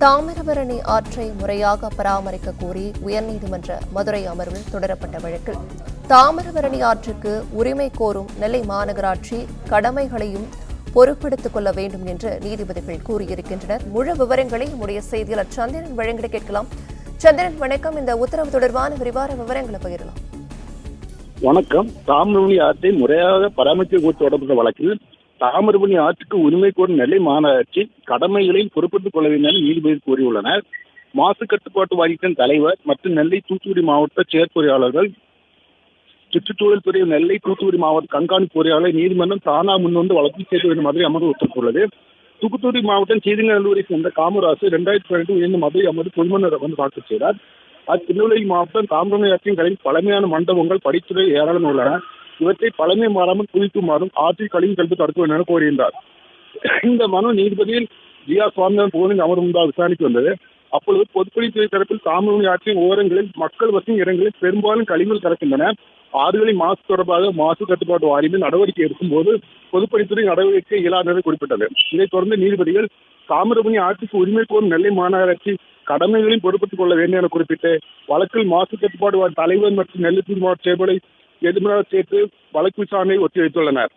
தாமிரபரணி ஆற்றை முறையாக பராமரிக்க கோரி உயர்நீதிமன்ற மதுரை அமர்வில் தொடரப்பட்ட வழக்கில் தாமிரபரணி ஆற்றுக்கு உரிமை கோரும் நெல்லை மாநகராட்சி கடமைகளையும் பொறுப்பெடுத்துக் கொள்ள வேண்டும் என்று நீதிபதிகள் கூறியிருக்கின்றனர். முழு விவரங்களை நம்முடைய செய்தியாளர் சந்திரன் வழங்கிட கேட்கலாம். சந்திரன், வணக்கம். இந்த உத்தரவு தொடர்பான விரிவான விவரங்களை பகிரலாம். வணக்கம். தாமிரபரணி ஆற்றை முறையாக பராமரிக்க தொடர்புடைய வழக்கில் தாமிரபரணி ஆற்றுக்கு உரிமை கோரும் நெல்லை மாநகராட்சி கடமைகளையும் பொறுப்பெடுத்துக் கொள்ள வேண்டும் என நீதிபதிகள் கூறியுள்ளனர். மாசு கட்டுப்பாட்டு வாரியத்தின் தலைவர் மற்றும் நெல்லை தூத்துக்குடி மாவட்ட செயற்பொறியாளர்கள், சுற்றுச்சூழல் துறை நெல்லை தூத்துக்குடி மாவட்ட கண்காணிப்பு பொறியாளரை நீதிமன்றம் தானா முன்வந்து வழக்கு செய்து வேண்டும் மதுரை அமர்வு உத்தரவிட்டுள்ளது. தூத்துக்குடி மாவட்டம் சீதநல்லூரை சேர்ந்த காமராசு 2012 உயர்ந்த மதுரை அமர்வு பொதுமனு வந்து தாக்கல் செய்தார். திருநெல்வேலி மாவட்டம் தாமிரபரணி ஆற்றின் கரையில் பழமையான மண்டபங்கள் படித்துறை ஏராளம் உள்ளன. இவற்றை பழமை மாறாமல் புதுப்பிக்குமாறும் ஆற்றில் கழிவு கல்வி தடுக்க வேண்டும் என கோரியிருந்தார். இந்த மனு நீதிபதியில் ஜி.ஆர். சுவாமிநாதன் புகழின் அமர்வு முன்பாக விசாரணைக்கு வந்தது. அப்பொழுது பொதுப்பணித்துறை தரப்பில் தாமிரபரணி ஆற்றின் ஓரங்களில் மக்கள் வசிக்கும் இடங்களில் பெரும்பாலும் கழிவுகள் கலக்கின்றன. ஆறுகளின் மாசு தொடர்பாக மாசு கட்டுப்பாட்டு வாரியம் நடவடிக்கை எடுக்கும்போது பொதுப்பணித்துறை நடவடிக்கை இயலாததை குறிப்பிட்டது. இதைத் தொடர்ந்து நீதிபதிகள் தாமிரபரணி ஆற்றுக்கு உரிமை கோரும் நெல்லை மாநகராட்சி கடமைகளையும் பொறுப்பெடுத்துக் கொள்ள வேண்டும் என குறிப்பிட்டு வழக்கில் மாசு கட்டுப்பாடு தலைவர் மற்றும் நெல்லை மாவட்ட செயல்பாடு எதிர்மறையாக சேர்த்து வழக்கு விசாரணையை ஒத்திவைத்துள்ளனர்.